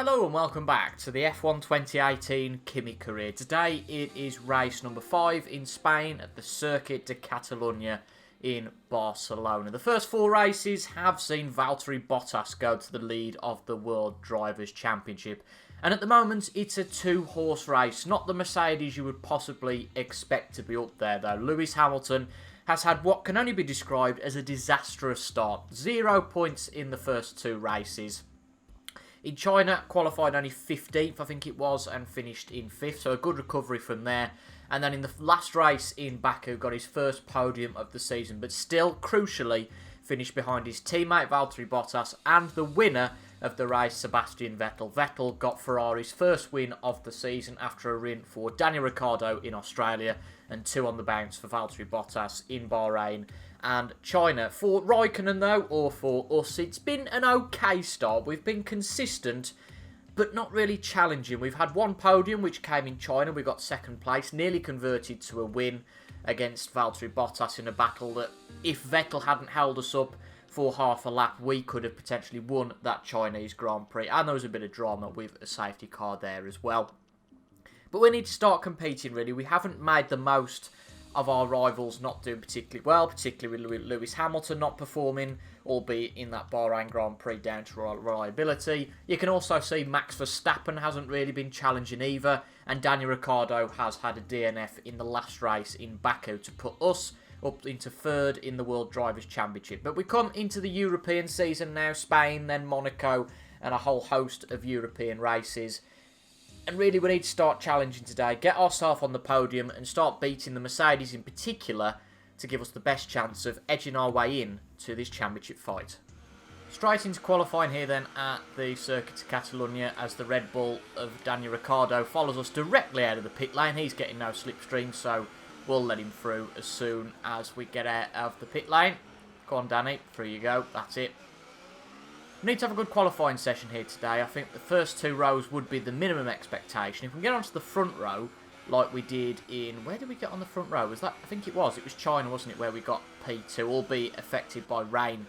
Hello and welcome back to the F1 2018 Kimi Career. Today it is race number 5 in Spain at the Circuit de Catalunya in Barcelona. The first 4 races have seen Valtteri Bottas go to the lead of the World Drivers' Championship. And at the moment it's a 2-horse race, not the Mercedes you would possibly expect to be up there though. Lewis Hamilton has had what can only be described as a disastrous start. 0 points in the first 2 races. In China, qualified only 15th, I think it was, and finished in 5th, so a good recovery from there. And then in the last race in Baku, got his first podium of the season, but still, crucially, finished behind his teammate Valtteri Bottas and the winner of the race, Sebastian Vettel. Vettel got Ferrari's first win of the season after a win for Daniel Ricciardo in Australia and 2 on the bounce for Valtteri Bottas in Bahrain and China. For Raikkonen though, or for us, it's been an okay start. We've been consistent, but not really challenging. We've had 1 podium, which came in China. We got 2nd place, nearly converted to a win against Valtteri Bottas in a battle that, if Vettel hadn't held us up for half a lap, we could have potentially won that Chinese Grand Prix. And there was a bit of drama with a safety car there as well. But we need to start competing, really. We haven't made the most of our rivals not doing particularly well, particularly with Lewis Hamilton not performing, albeit in that Bahrain Grand Prix down to reliability. You can also see Max Verstappen hasn't really been challenging either, and Daniel Ricciardo has had a DNF in the last race in Baku to put us up into 3rd in the World Drivers' Championship. But we come into the European season now, Spain, then Monaco, and a whole host of European races. And really, we need to start challenging today, get ourselves on the podium and start beating the Mercedes in particular to give us the best chance of edging our way in to this championship fight. Straight into qualifying here then at the Circuit de Catalunya as the Red Bull of Daniel Ricciardo follows us directly out of the pit lane. He's getting no slipstream, so we'll let him through as soon as we get out of the pit lane. Go on, Danny, through you go, that's it. We need to have a good qualifying session here today. I think the first 2 rows would be the minimum expectation. If we get onto the front row, like we did in... Where did we get on the front row? Was that? I think it was China, wasn't it, where we got P2, albeit affected by rain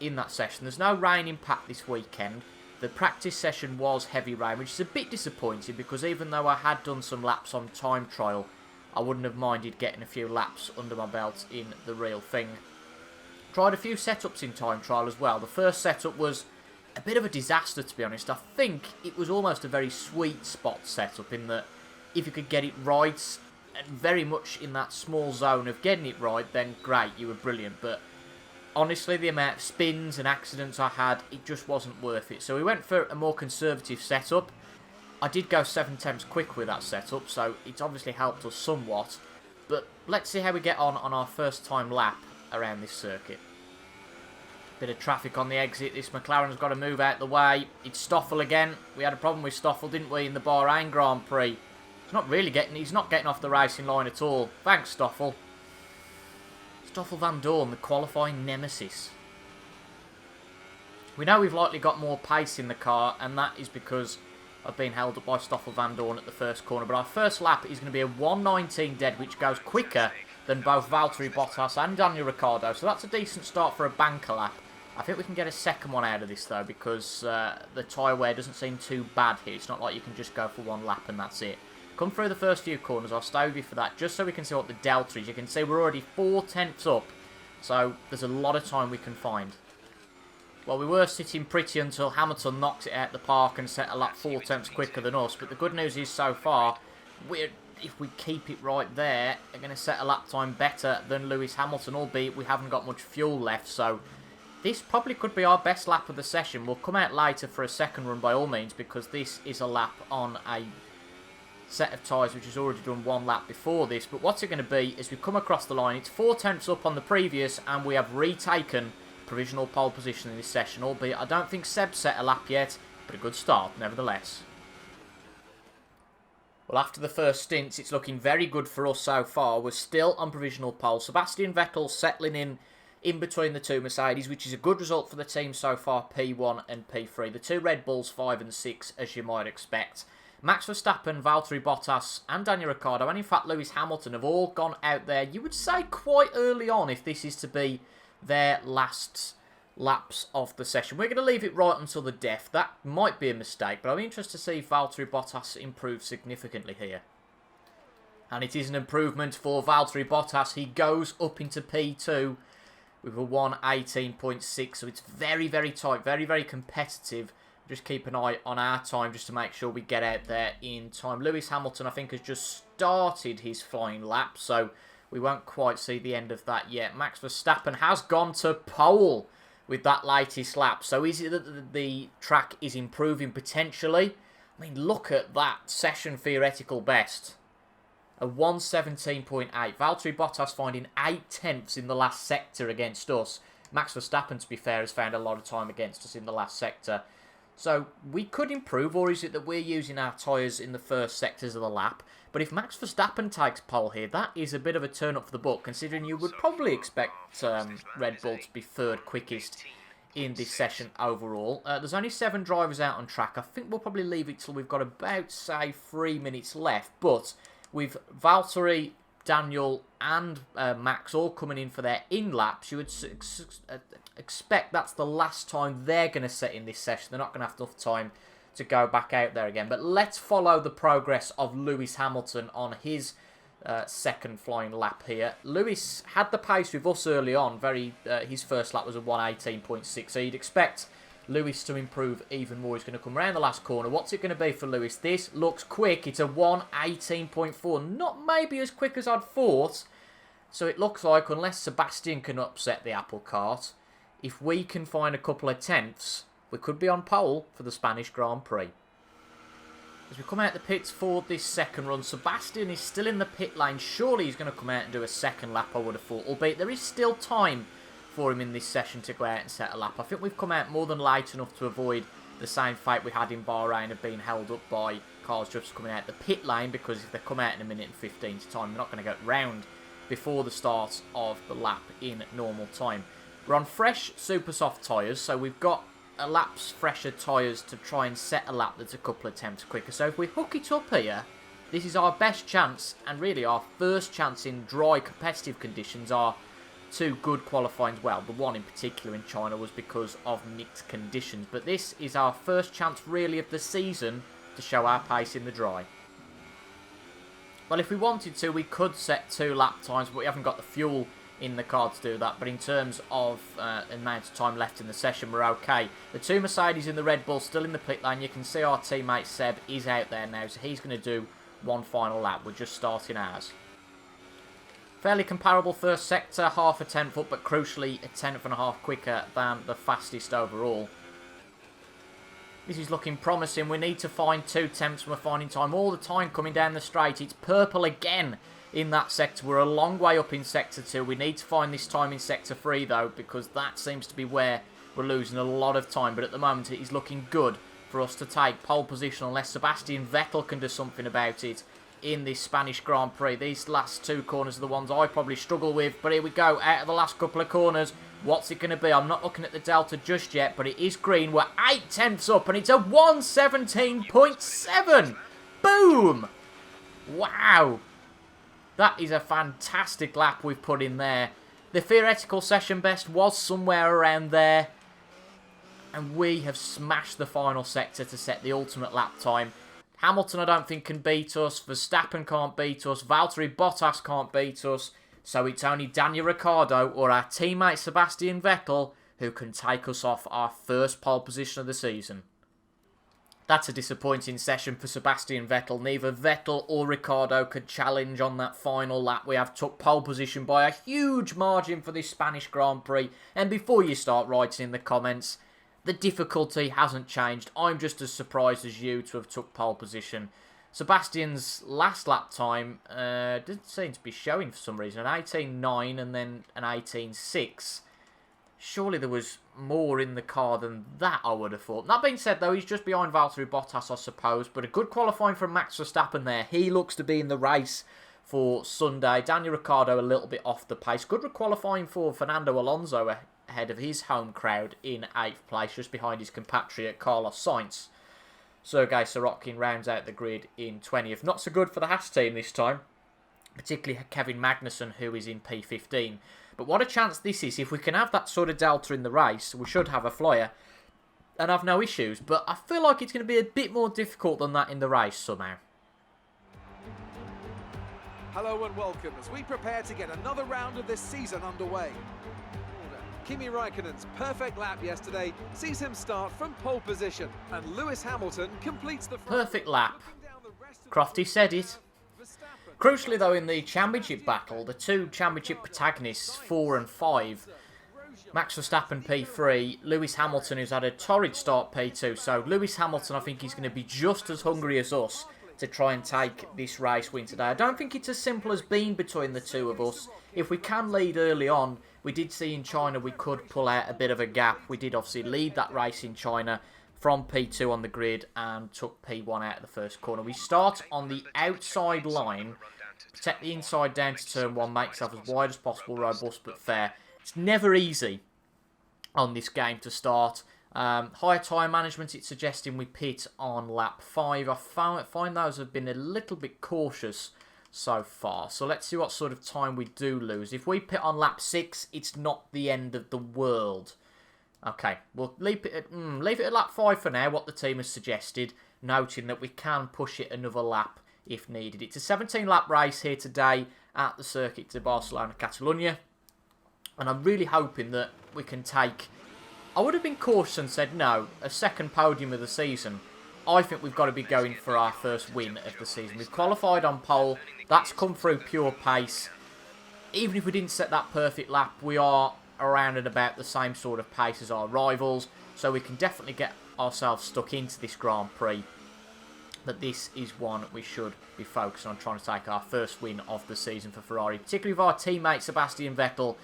in that session. There's no rain impact this weekend. The practice session was heavy rain, which is a bit disappointing because even though I had done some laps on time trial, I wouldn't have minded getting a few laps under my belt in the real thing. Tried a few setups in time trial as well. The first setup was a bit of a disaster, to be honest. I think it was almost a very sweet spot setup in that if you could get it right and very much in that small zone of getting it right, then great, you were brilliant. But honestly, the amount of spins and accidents I had, it just wasn't worth it. So we went for a more conservative setup. I did go 7 tenths quick with that setup, so it's obviously helped us somewhat. But let's see how we get on our first time lap around this circuit. Bit of traffic on the exit. This McLaren's got to move out the way. It's Stoffel again. We had a problem with Stoffel, didn't we, in the Bahrain Grand Prix? He's not getting off the racing line at all. Thanks, Stoffel. Stoffel Van Dorn, the qualifying nemesis. We know we've likely got more pace in the car, and that is because I've been held up by Stoffel Van Dorn at the first corner. But our first lap is going to be a 1:19 dead, which goes quicker than both Valtteri Bottas and Daniel Ricciardo. So that's a decent start for a banker lap. I think we can get a second one out of this though, because the tyre wear doesn't seem too bad here. It's not like you can just go for 1 lap and that's it. Come through the first few corners. I'll stay with you for that, just so we can see what the delta is. You can see we're already 4 tenths up, so there's a lot of time we can find. Well, we were sitting pretty until Hamilton knocked it out the park and set a lap 4 tenths quicker than us. But the good news is, so far, if we keep it right there, we're going to set a lap time better than Lewis Hamilton, albeit we haven't got much fuel left, so this probably could be our best lap of the session. We'll come out later for a second run by all means, because this is a lap on a set of tyres which has already done 1 lap before this. But what's it going to be as we come across the line? It's 4 tenths up on the previous, and we have retaken provisional pole position in this session, albeit I don't think Seb set a lap yet, but a good start nevertheless. Well, after the first stints, it's looking very good for us so far. We're still on provisional pole. Sebastian Vettel settling in between the 2 Mercedes, which is a good result for the team so far, P1 and P3. The 2 Red Bulls, 5 and 6, as you might expect. Max Verstappen, Valtteri Bottas and Daniel Ricciardo, and in fact Lewis Hamilton, have all gone out there, you would say quite early on, if this is to be their last laps of the session. We're going to leave it right until the death. That might be a mistake, but I'm interested to see if Valtteri Bottas improves significantly here. And it is an improvement for Valtteri Bottas. He goes up into P2 with a 1:18.6, so it's very, very tight, very, very competitive. Just keep an eye on our time just to make sure we get out there in time. Lewis Hamilton, I think, has just started his flying lap, so we won't quite see the end of that yet. Max Verstappen has gone to pole with that latest lap. So is it that the track is improving potentially? I mean, look at that session theoretical best. A 1:17.8. Valtteri Bottas finding 8/10 in the last sector against us. Max Verstappen, to be fair, has found a lot of time against us in the last sector. So we could improve, or is it that we're using our tyres in the first sectors of the lap? But if Max Verstappen takes pole here, that is a bit of a turn up for the book, considering you would probably expect Red Bull to be third quickest in this session overall. There's only 7 drivers out on track. I think we'll probably leave it till we've got about, say, 3 minutes left. But with Valtteri, Daniel and Max all coming in for their in-laps, you would expect that's the last time they're going to set in this session. They're not going to have enough time to go back out there again. But let's follow the progress of Lewis Hamilton on his second flying lap here. Lewis had the pace with us early on. His first lap was a 1:18.6, so you'd expect Lewis to improve even more. He's going to come around the last corner. What's it going to be for Lewis? This looks quick. It's a 1:18.4. Not maybe as quick as I'd thought. So it looks like, unless Sebastian can upset the apple cart, if we can find a couple of tenths, we could be on pole for the Spanish Grand Prix. As we come out the pits for this second run, Sebastian is still in the pit lane. Surely he's going to come out and do a second lap, I would have thought. Albeit there is still time for him in this session to go out and set a lap. I think we've come out more than late enough to avoid the same fate we had in Bahrain of being held up by cars just coming out the pit lane, because if they come out in a minute and 15's time, they're not going to get round before the start of the lap in normal time. We're on fresh super soft tyres, so we've got a lap's fresher tyres to try and set a lap that's a couple of attempts quicker. So if we hook it up here, this is our best chance, and really our first chance in dry competitive conditions. Are 2 good qualifying. Well, the one in particular in China was because of mixed conditions, but this is our first chance really of the season to show our pace in the dry. Well, if we wanted to, we could set 2 lap times, but we haven't got the fuel in the car to do that. But in terms of amount of time left in the session, we're okay. The 2 Mercedes in the Red Bull still in the pit lane. You can see our teammate Seb is out there now, so he's going to do one final lap. We're just starting ours. Fairly comparable first sector, half a tenth up, but crucially a tenth and a half quicker than the fastest overall. This is looking promising. We need to find 2 tenths, and we're finding time all the time coming down the straight. It's purple again in that sector. We're a long way up in sector 2. We need to find this time in sector 3 though, because that seems to be where we're losing a lot of time. But at the moment it is looking good for us to take pole position, unless Sebastian Vettel can do something about it in this Spanish Grand Prix. These last 2 corners are the ones I probably struggle with, but here we go, out of the last couple of corners. What's it going to be? I'm not looking at the delta just yet, but it is green. We're 8 tenths up, and it's a 1:17.7. Boom! Wow! That is a fantastic lap we've put in there. The theoretical session best was somewhere around there, and we have smashed the final sector to set the ultimate lap time. Hamilton, I don't think, can beat us. Verstappen can't beat us. Valtteri Bottas can't beat us. So it's only Daniel Ricciardo or our teammate Sebastian Vettel who can take us off our first pole position of the season. That's a disappointing session for Sebastian Vettel. Neither Vettel or Ricciardo could challenge on that final lap. We have took pole position by a huge margin for this Spanish Grand Prix. And before you start writing in the comments, the difficulty hasn't changed. I'm just as surprised as you to have took pole position. Sebastian's last lap time didn't seem to be showing for some reason. An 18.9 and then an 18.6. Surely there was more in the car than that, I would have thought. That being said, though, he's just behind Valtteri Bottas, I suppose. But a good qualifying from Max Verstappen there. He looks to be in the race for Sunday. Daniel Ricciardo a little bit off the pace. Good qualifying for Fernando Alonso ahead of his home crowd in 8th place, just behind his compatriot Carlos Sainz. Sergei Sorokin rounds out the grid in 20th. Not so good for the Haas team this time, particularly Kevin Magnussen, who is in P15. But what a chance this is. If we can have that sort of delta in the race, we should have a flyer and have no issues. But I feel like it's going to be a bit more difficult than that in the race somehow. Hello and welcome as we prepare to get another round of this season underway. Kimi Raikkonen's perfect lap yesterday sees him start from pole position, and Lewis Hamilton completes the perfect lap. Crofty said it. Crucially though, in the championship battle, the two championship protagonists, 4 and 5, Max Verstappen P3, Lewis Hamilton, who's had a torrid start, P2. So Lewis Hamilton, I think he's going to be just as hungry as us to try and take this race win today. I don't think it's as simple as being between the two of us. If we can lead early on, we did see in China we could pull out a bit of a gap. We did obviously lead that race in China from P2 on the grid and took P1 out of the first corner. We start on the outside line, protect the inside down to turn 1, make yourself as wide as possible, robust but fair. It's never easy on this game to start. Higher tyre management, it's suggesting we pit on lap 5. I find those have been a little bit cautious so far. So let's see what sort of time we do lose. If we pit on lap 6, it's not the end of the world. Okay, we'll leave it at lap 5 for now, what the team has suggested, noting that we can push it another lap if needed. It's a 17-lap race here today at the circuit to Barcelona, Catalonia. And I'm really hoping that we can take... I would have been cautious and said no, a second podium of the season. I think we've got to be going for our first win of the season. We've qualified on pole. That's come through pure pace. Even if we didn't set that perfect lap, we are around and about the same sort of pace as our rivals. So we can definitely get ourselves stuck into this Grand Prix. But this is one we should be focusing on trying to take our first win of the season for Ferrari. Particularly with our teammate Sebastian Vettel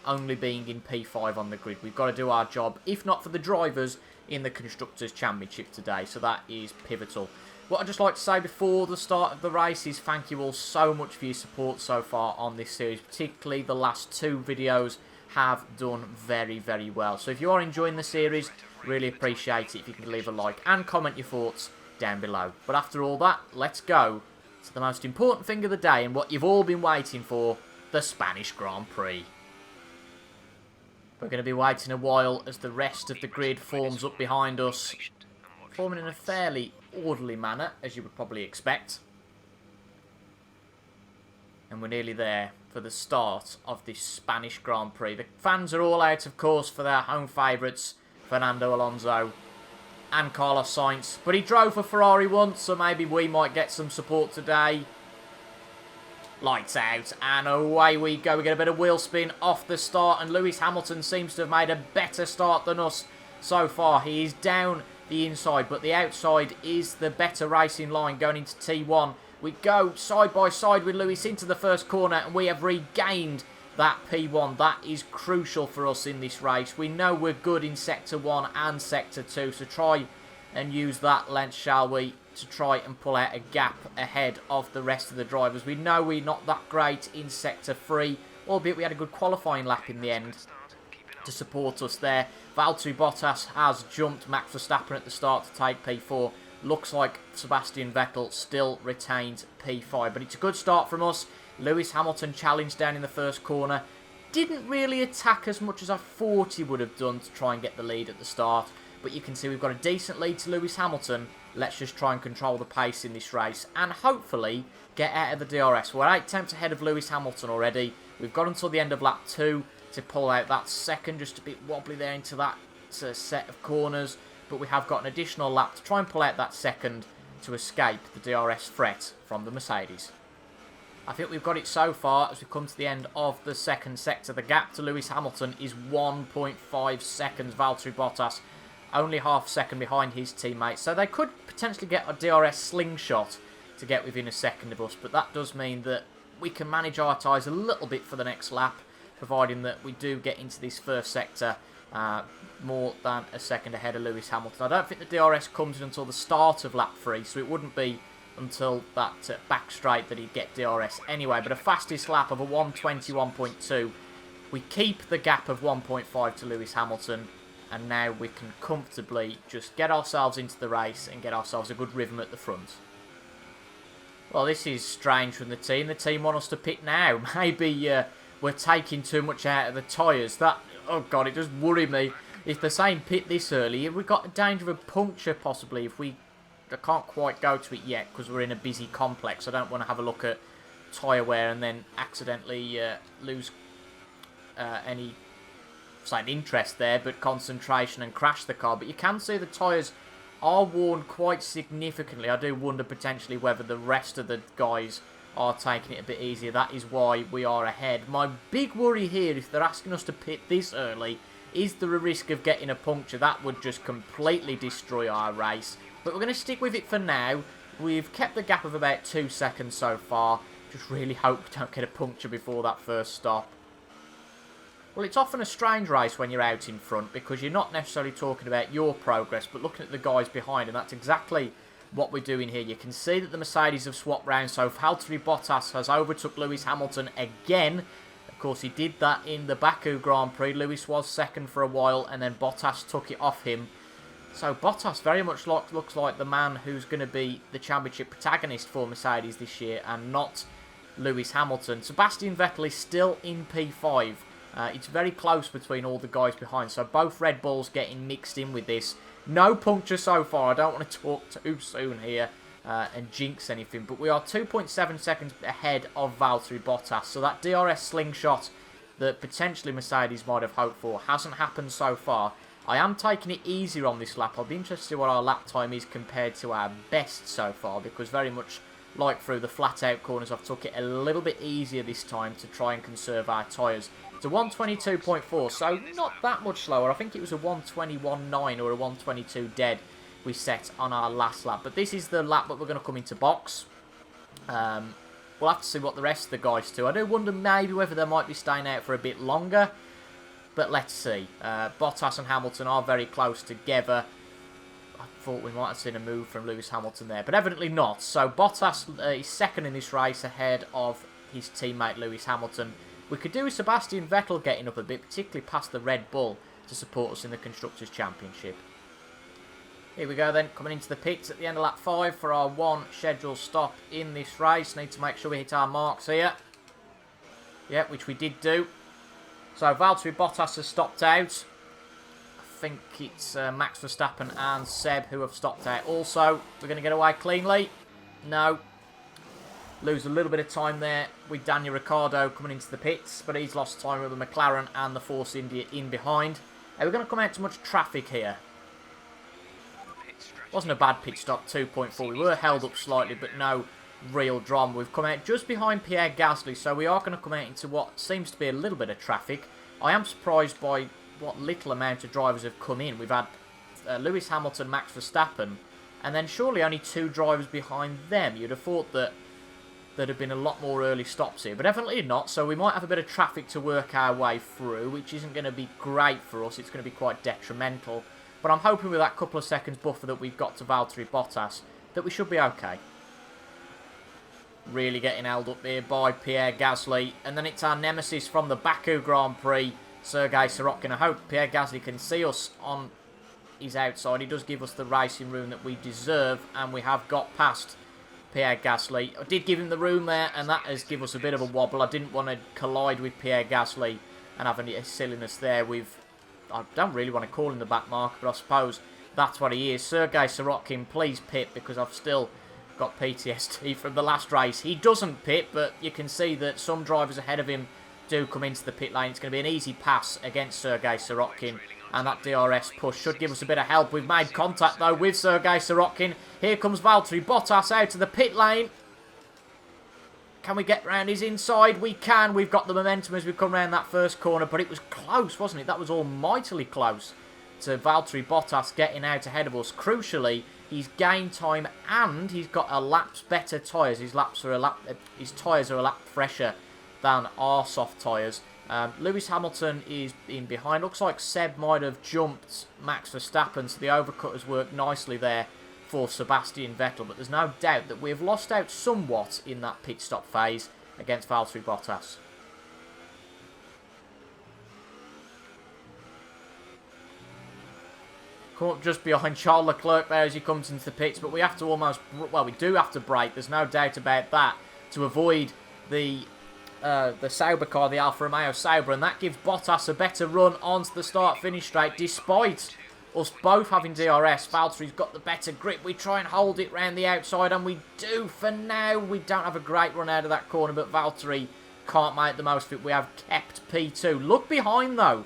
only being in P5 on the grid. We've got to do our job, if not for the drivers, in the Constructors' Championship today. So that is pivotal. What I'd just like to say before the start of the race is thank you all so much for your support so far on this series. Particularly the last 2 videos have done very, very well. So if you are enjoying the series, really appreciate it if you can leave a like and comment your thoughts down below. But after all that, let's go to the most important thing of the day and what you've all been waiting for, the Spanish Grand Prix. We're going to be waiting a while as the rest of the grid forms up behind us, forming in a fairly orderly manner, as you would probably expect. And we're nearly there for the start of this Spanish Grand Prix. The fans are all out, of course, for their home favourites, Fernando Alonso and Carlos Sainz. But he drove for Ferrari once, so maybe we might get some support today. Lights out, and away we go. We get a bit of wheel spin off the start, and Lewis Hamilton seems to have made a better start than us so far. He is down the inside, but the outside is the better racing line going into T1. We go side by side with Lewis into the first corner, and we have regained that P1. That is crucial for us in this race. We know we're good in Sector 1 and Sector 2, so try and use that length, shall we, to try and pull out a gap ahead of the rest of the drivers. We know we're not that great in Sector 3, albeit we had a good qualifying lap in the end to support us there. Valtteri Bottas has jumped Max Verstappen at the start to take P4. Looks like Sebastian Vettel still retains P5, but it's a good start from us. Lewis Hamilton challenged down in the first corner. Didn't really attack as much as I thought he would have done to try and get the lead at the start, but you can see we've got a decent lead to Lewis Hamilton. Let's just try and control the pace in this race and hopefully get out of the DRS. We're 8 tenths ahead of Lewis Hamilton already. We've got until the end of lap 2 to pull out that second, just a bit wobbly there into that set of corners. But we have got an additional lap to try and pull out that second to escape the DRS threat from the Mercedes. I think we've got it so far as we come to the end of the second sector. The gap to Lewis Hamilton is 1.5 seconds. Valtteri Bottas only half a second behind his teammates. So they could potentially get a DRS slingshot to get within a second of us. But that does mean that we can manage our tyres a little bit for the next lap, providing that we do get into this first sector more than a second ahead of Lewis Hamilton. I don't think the DRS comes in until the start of lap 3, so it wouldn't be until that back straight that he'd get DRS anyway. But a fastest lap of a 1:21.2. We keep the gap of 1.5 to Lewis Hamilton, and now we can comfortably just get ourselves into the race and get ourselves a good rhythm at the front. Well, this is strange from the team. The team want us to pit now. Maybe we're taking too much out of the tyres. That, oh God, it does worry me. If the same pit this early, we've got a danger of a puncture possibly if we... I can't quite go to it yet because we're in a busy complex. I don't want to have a look at tyre wear and then accidentally lose any interest there, but concentration and crash the car. But you can see the tyres are worn quite significantly. I do wonder potentially whether the rest of the guys are taking it a bit easier. That is why we are ahead. My big worry here, if they're asking us to pit this early, is there a risk of getting a puncture? That would just completely destroy our race. But we're going to stick with it for now. We've kept the gap of about 2 seconds so far. Just really hope we don't get a puncture before that first stop. Well, it's often a strange race when you're out in front because you're not necessarily talking about your progress, but looking at the guys behind, and that's exactly what we're doing here. You can see that the Mercedes have swapped round, so Valtteri Bottas has overtook Lewis Hamilton again. Of course, he did that in the Baku Grand Prix. Lewis was second for a while, and then Bottas took it off him. So Bottas very much looks like the man who's going to be the championship protagonist for Mercedes this year, and not Lewis Hamilton. Sebastian Vettel is still in P5. It's very close between all the guys behind, so both Red Bulls getting mixed in with this. No puncture so far. I don't want to talk too soon here and jinx anything, but we are 2.7 seconds ahead of Valtteri Bottas. So that DRS slingshot that potentially Mercedes might have hoped for hasn't happened so far. I am taking it easier on this lap. I'll be interested to see what our lap time is compared to our best so far, because very much like through the flat out corners, I've took it a little bit easier this time to try and conserve our tyres. It's a 122.4, so not that much slower. I think it was a 121.9 or a 122 dead we set on our last lap. But this is the lap that we're going to come into box. We'll have to see what the rest of the guys do. I do wonder maybe whether they might be staying out for a bit longer. But let's see. Bottas and Hamilton are very close together. I thought we might have seen a move from Lewis Hamilton there, but evidently not. So Bottas is second in this race ahead of his teammate Lewis Hamilton. We could do with Sebastian Vettel getting up a bit, particularly past the Red Bull, to support us in the Constructors' Championship. Here we go then, coming into the pits at the end of lap 5 for our one scheduled stop in this race. Need to make sure we hit our marks here. Yeah, which we did do. So Valtteri Bottas has stopped out. I think it's Max Verstappen and Seb who have stopped out also. We're going to get away cleanly. No. Lose a little bit of time there with Daniel Ricciardo coming into the pits, but he's lost time with the McLaren and the Force India in behind. We're going to come out to much traffic here. Wasn't a bad pit stop, 2.4. We were held up slightly, but no real drama. We've come out just behind Pierre Gasly, so we are going to come out into what seems to be a little bit of traffic. I am surprised by what little amount of drivers have come in. We've had Lewis Hamilton, Max Verstappen, and then surely only 2 drivers behind them. You'd have thought that there'd have been a lot more early stops here, but evidently not, so we might have a bit of traffic to work our way through, which isn't going to be great for us. It's going to be quite detrimental, but I'm hoping with that couple of seconds buffer that we've got to Valtteri Bottas that we should be okay. Really getting held up here by Pierre Gasly. And then it's our nemesis from the Baku Grand Prix, Sergei Sorokin. I hope Pierre Gasly can see us on his outside. He does give us the racing room that we deserve, and we have got past Pierre Gasly. I did give him the room there, and that has given us a bit of a wobble. I didn't want to collide with Pierre Gasly and have any silliness there with... I don't really want to call him the back marker, but I suppose that's what he is. Sergei Sorokin, please pit, because I've still got PTSD from the last race. He doesn't pit, but you can see that some drivers ahead of him do come into the pit lane. It's going to be an easy pass against Sergei Sorokin, and that DRS push should give us a bit of help. We've made contact though with Sergei Sorokin. Here comes Valtteri Bottas out of the pit lane. Can we get round his inside? We can. We've got the momentum as we come round that first corner, but it was close, wasn't it? That was almightily close to Valtteri Bottas getting out ahead of us. Crucially, he's gained time and he's got a lap's better tyres. His tyres are a lap fresher than our soft tyres. Lewis Hamilton is in behind. Looks like Seb might have jumped Max Verstappen, so the overcut has worked nicely there for Sebastian Vettel. But there's no doubt that we have lost out somewhat in that pit stop phase against Valtteri Bottas. Come up just behind Charles Leclerc there as he comes into the pits, but we have to almost, well, we do have to brake, there's no doubt about that, to avoid the the Sauber car, the Alfa Romeo Sauber, and that gives Bottas a better run onto the start-finish straight, despite us both having DRS. Valtteri's got the better grip. We try and hold it round the outside, and we do for now. We don't have a great run out of that corner, but Valtteri can't make the most of it. We have kept P2. Look behind, though.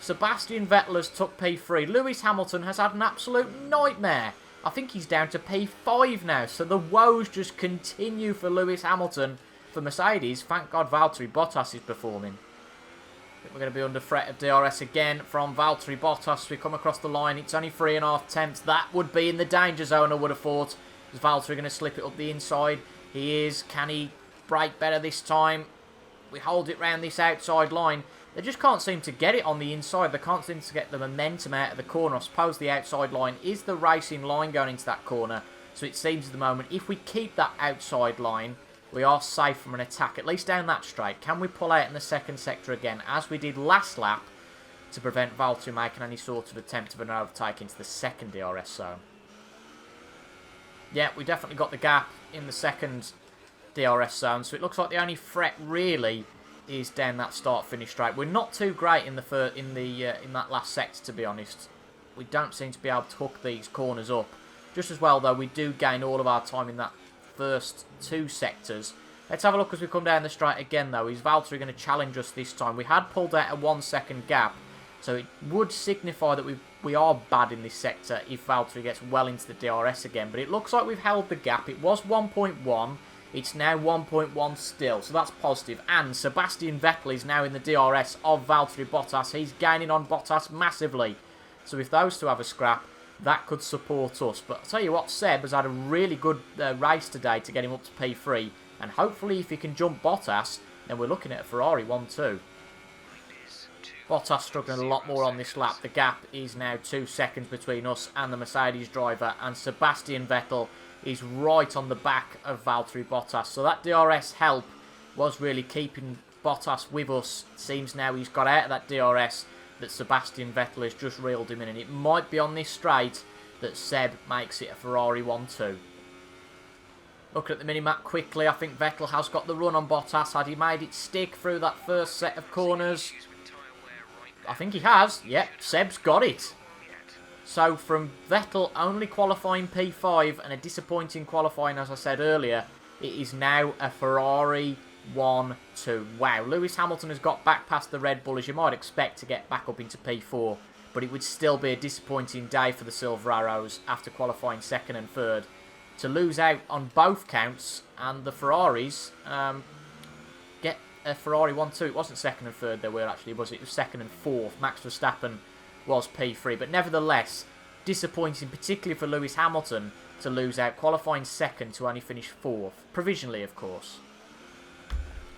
Sebastian Vettel has took P3. Lewis Hamilton has had an absolute nightmare. I think he's down to P5 now, so the woes just continue for Lewis Hamilton. For Mercedes, thank God Valtteri Bottas is performing. I think we're going to be under threat of DRS again from Valtteri Bottas. We come across the line. It's only 3.5 tenths. That would be in the danger zone, I would have thought. Is Valtteri going to slip it up the inside? He is. Can he brake better this time? We hold it round this outside line. They just can't seem to get it on the inside. They can't seem to get the momentum out of the corner. I suppose the outside line is the racing line going into that corner. So it seems at the moment, if we keep that outside line, we are safe from an attack, at least down that straight. Can we pull out in the second sector again, as we did last lap, to prevent Valtteri making any sort of attempt of an overtake into the second DRS zone? Yeah, we definitely got the gap in the second DRS zone, so it looks like the only threat really is down that start-finish straight. We're not too great in that last sector, to be honest. We don't seem to be able to hook these corners up. Just as well, though, we do gain all of our time in that first two sectors. Let's have a look as we come down the straight again, though. Is Valtteri going to challenge us this time? We had pulled out a 1 second gap, so it would signify that we are bad in this sector if Valtteri gets well into the DRS again. But it looks like we've held the gap. It was 1.1. It's now 1.1 still, so that's positive. And Sebastian Vettel is now in the DRS of Valtteri Bottas. He's gaining on Bottas massively. So if those two have a scrap, that could support us. But I'll tell you what, Seb has had a really good race today to get him up to P3. And hopefully if he can jump Bottas, then we're looking at a Ferrari 1-2. Bottas struggling a lot more on this lap. The gap is now 2 seconds between us and the Mercedes driver. And Sebastian Vettel is right on the back of Valtteri Bottas. So that DRS help was really keeping Bottas with us. It seems now he's got out of that DRS that Sebastian Vettel has just reeled him in. And it might be on this straight that Seb makes it a Ferrari 1-2. Looking at the minimap quickly, I think Vettel has got the run on Bottas. Had he made it stick through that first set of corners? I think he has. Yep, Seb's got it. So from Vettel only qualifying P5 and a disappointing qualifying, as I said earlier, it is now a Ferrari 1-2. Wow, Lewis Hamilton has got back past the Red Bull, as you might expect, to get back up into P4. But it would still be a disappointing day for the Silver Arrows after qualifying second and third. To lose out on both counts, and the Ferraris get a Ferrari 1-2. It wasn't second and third there were actually, was it? It was second and fourth. Max Verstappen was P3, but nevertheless disappointing, particularly for Lewis Hamilton, to lose out qualifying second to only finish fourth, provisionally of course.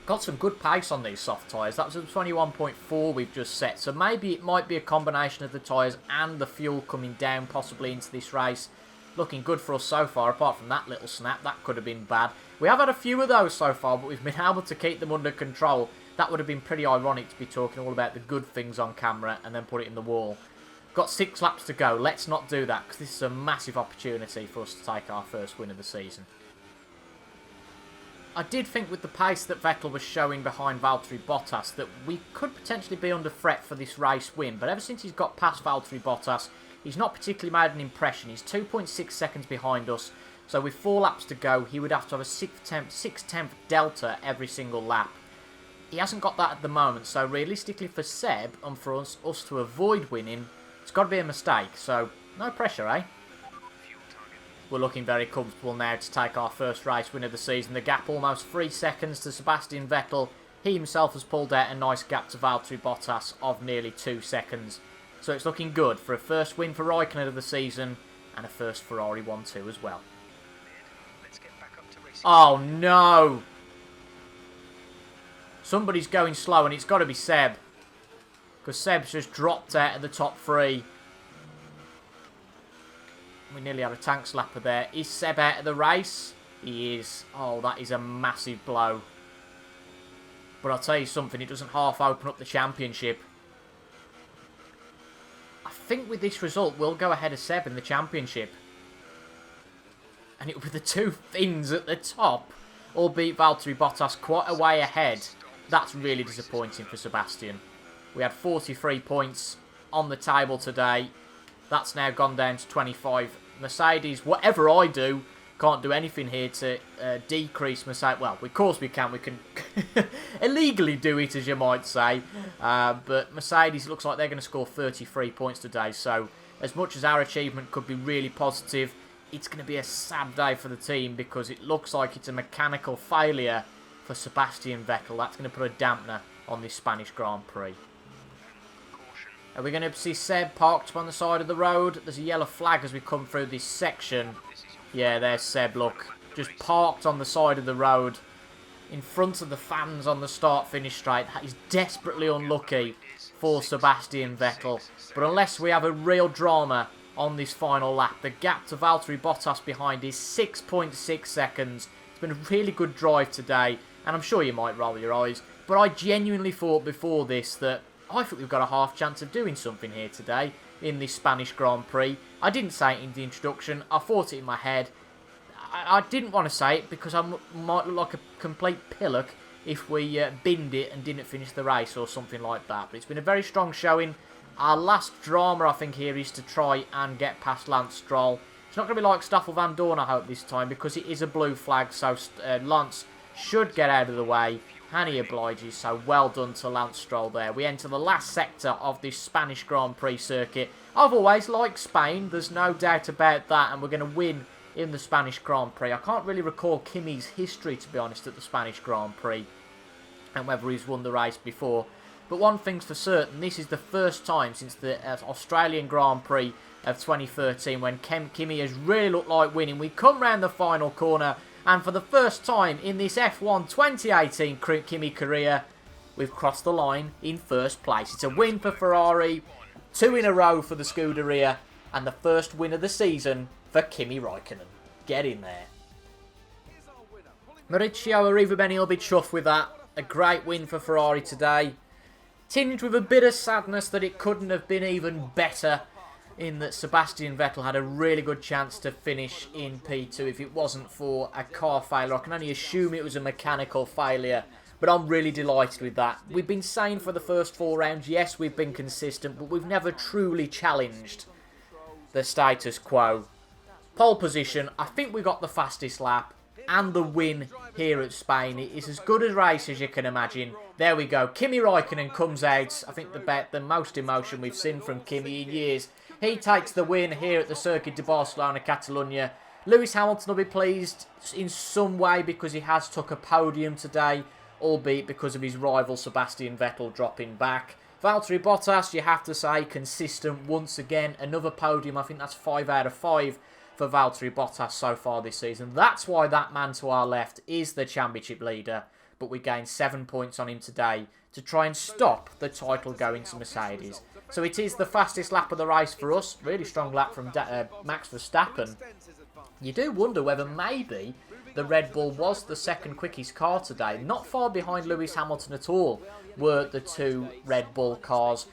Got some good pace on these soft tyres. That was a 21.4 we've just set, so maybe it might be a combination of the tyres and the fuel coming down possibly into this race. Looking good for us so far, apart from that little snap. That could have been bad. We have had a few of those so far, but we've been able to keep them under control. That would have been pretty ironic to be talking all about the good things on camera and then put it in the wall. Got 6 laps to go. Let's not do that, because this is a massive opportunity for us to take our first win of the season. I did think with the pace that Vettel was showing behind Valtteri Bottas that we could potentially be under threat for this race win. But ever since he's got past Valtteri Bottas, he's not particularly made an impression. He's 2.6 seconds behind us. So with 4 laps to go, he would have to have a 6/10 delta every single lap. He hasn't got that at the moment. So realistically for Seb and for us to avoid winning, it's got to be a mistake. So no pressure, eh? We're looking very comfortable now to take our first race win of the season. The gap almost 3 seconds to Sebastian Vettel. He himself has pulled out a nice gap to Valtteri Bottas of nearly 2 seconds. So it's looking good for a first win for Raikkonen of the season and a first Ferrari 1-2 as well. Oh no! Somebody's going slow and it's got to be Seb. Because Seb's just dropped out of the top 3. We nearly had a tank slapper there. Is Seb out of the race? He is. Oh, that is a massive blow. But I'll tell you something, it doesn't half open up the championship. I think with this result, we'll go ahead of Seb in the championship. And it will be the 2 Finns at the top, albeit Valtteri Bottas quite a way ahead. That's really disappointing for Sebastian. We had 43 points on the table today. That's now gone down to 25. Mercedes, whatever I do, can't do anything here to decrease Mercedes. Well, of course we can. We can illegally do it, as you might say. But Mercedes looks like they're going to score 33 points today. So as much as our achievement could be really positive, it's going to be a sad day for the team because it looks like it's a mechanical failure for Sebastian Vettel. That's going to put a dampener on this Spanish Grand Prix. Are we going to see Seb parked up on the side of the road? There's a yellow flag as we come through this section. Yeah, there's Seb, look. Just parked on the side of the road in front of the fans on the start-finish straight. That is desperately unlucky for Sebastian Vettel. But unless we have a real drama on this final lap, the gap to Valtteri Bottas behind is 6.6 seconds. It's been a really good drive today, and I'm sure you might roll your eyes. But I genuinely thought before this that I think we've got a half chance of doing something here today in this Spanish Grand Prix. I didn't say it in the introduction. I thought it in my head. I didn't want to say it because I might look like a complete pillock if we binned it and didn't finish the race or something like that. But it's been a very strong showing. Our last drama, I think, here is to try and get past Lance Stroll. It's not going to be like Stoffel Van Dorn, I hope, this time, because it is a blue flag, so Lance should get out of the way. And he obliges, so well done to Lance Stroll there. We enter the last sector of this Spanish Grand Prix circuit. I've always liked Spain, there's no doubt about that, and we're going to win in the Spanish Grand Prix. I can't really recall Kimi's history, to be honest, at the Spanish Grand Prix, and whether he's won the race before. But one thing's for certain, this is the first time since the Australian Grand Prix of 2013 when Kimi has really looked like winning. We come round the final corner, and for the first time in this F1 2018 Kimi career, we've crossed the line in first place. It's a win for Ferrari, 2 in a row for the Scuderia, and the first win of the season for Kimi Raikkonen. Get in there. Maurizio Arrivabene will be chuffed with that. A great win for Ferrari today. Tinged with a bit of sadness that it couldn't have been even better, in that Sebastian Vettel had a really good chance to finish in P2 if it wasn't for a car failure. I can only assume it was a mechanical failure, but I'm really delighted with that. We've been saying for the first 4 rounds, yes, we've been consistent, but we've never truly challenged the status quo. Pole position, I think we got the fastest lap, and the win here at Spain. It is as good a race as you can imagine. There we go. Kimi Raikkonen comes out. I think the most emotion we've seen from Kimi in years. He takes the win here at the Circuit de Barcelona, Catalonia. Lewis Hamilton will be pleased in some way because he has took a podium today, albeit because of his rival Sebastian Vettel dropping back. Valtteri Bottas, you have to say, consistent once again. Another podium. I think that's 5 out of 5 for Valtteri Bottas so far this season. That's why that man to our left is the championship leader. But we gained 7 points on him today to try and stop the title going to Mercedes. So it is the fastest lap of the race for us. Really strong lap from Max Verstappen. You do wonder whether maybe the Red Bull was the second quickest car today. Not far behind Lewis Hamilton at all were the 2 Red Bull cars.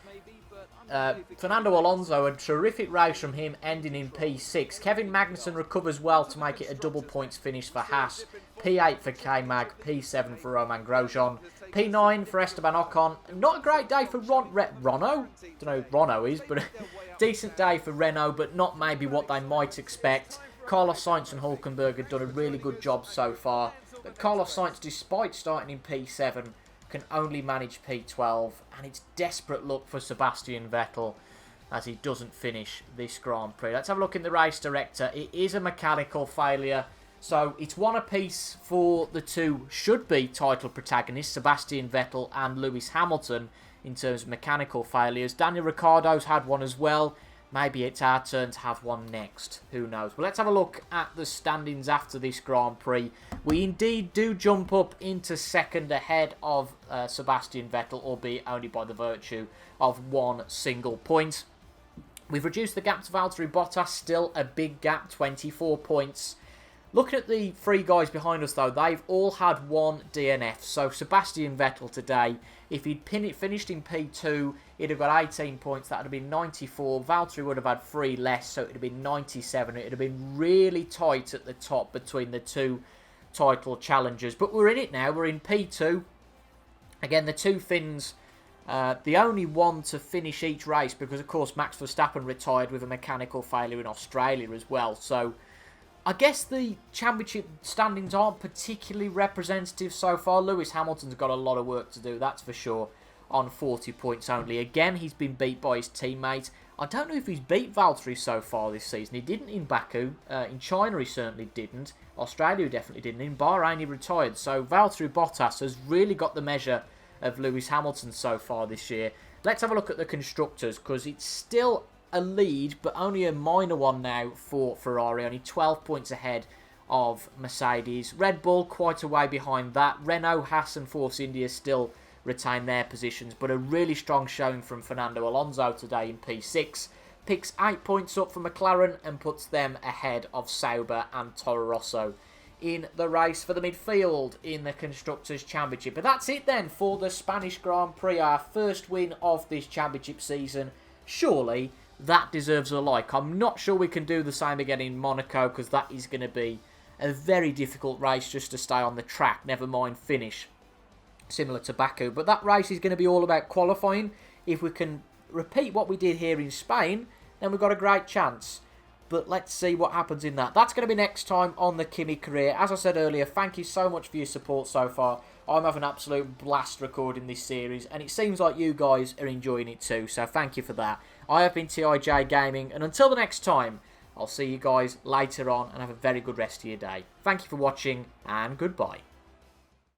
Fernando Alonso, a terrific race from him, ending in P6. Kevin Magnussen recovers well to make it a double points finish for Haas. P8 for K-Mag, P7 for Romain Grosjean, P9 for Esteban Ocon. Not a great day for Renault? Don't know who Renault is, but a decent day for Renault, but not maybe what they might expect. Carlos Sainz and Hulkenberg have done a really good job so far, but Carlos Sainz, despite starting in P7, can only manage P12, and it's desperate luck for Sebastian Vettel as he doesn't finish this Grand Prix. Let's have a look in the race director. It is a mechanical failure, so it's 1 apiece for the 2 should-be title protagonists, Sebastian Vettel and Lewis Hamilton, in terms of mechanical failures. Daniel Ricciardo's had one as well. Maybe it's our turn to have one next. Who knows? Well, let's have a look at the standings after this Grand Prix. We indeed do jump up into second ahead of Sebastian Vettel, albeit only by the virtue of 1 single point. We've reduced the gap to Valtteri Bottas, still a big gap, 24 points. Looking at the 3 guys behind us, though, they've all had 1 DNF. So Sebastian Vettel today, if he'd finished in P2, he'd have got 18 points. That would have been 94. Valtteri would have had 3 less, so it would have been 97. It would have been really tight at the top between the 2 title challengers. But we're in it now. We're in P2. Again, the two Finns, the only one to finish each race, because of course Max Verstappen retired with a mechanical failure in Australia as well. So I guess the championship standings aren't particularly representative so far. Lewis Hamilton's got a lot of work to do, that's for sure, on 40 points only. Again, he's been beat by his teammate. I don't know if he's beat Valtteri so far this season. He didn't in Baku. In China, he certainly didn't. Australia, he definitely didn't. In Bahrain, he retired. So Valtteri Bottas has really got the measure of Lewis Hamilton so far this year. Let's have a look at the constructors, because it's still a lead, but only a minor one now for Ferrari, only 12 points ahead of Mercedes. Red Bull quite a way behind that. Renault, Haas and Force India still retain their positions, but a really strong showing from Fernando Alonso today in P6. Picks 8 points up for McLaren and puts them ahead of Sauber and Toro Rosso in the race for the midfield in the Constructors' Championship. But that's it then for the Spanish Grand Prix, our first win of this championship season. Surely that deserves a like. I'm not sure we can do the same again in Monaco, because that is going to be a very difficult race just to stay on the track, never mind finish, similar to Baku. But that race is going to be all about qualifying. If we can repeat what we did here in Spain, then we've got a great chance. But let's see what happens in that. That's going to be next time on the Kimi Career. As I said earlier, thank you so much for your support so far. I'm having an absolute blast recording this series, and it seems like you guys are enjoying it too, so thank you for that. I have been TIJ Gaming, and until the next time, I'll see you guys later on, and have a very good rest of your day. Thank you for watching, and goodbye.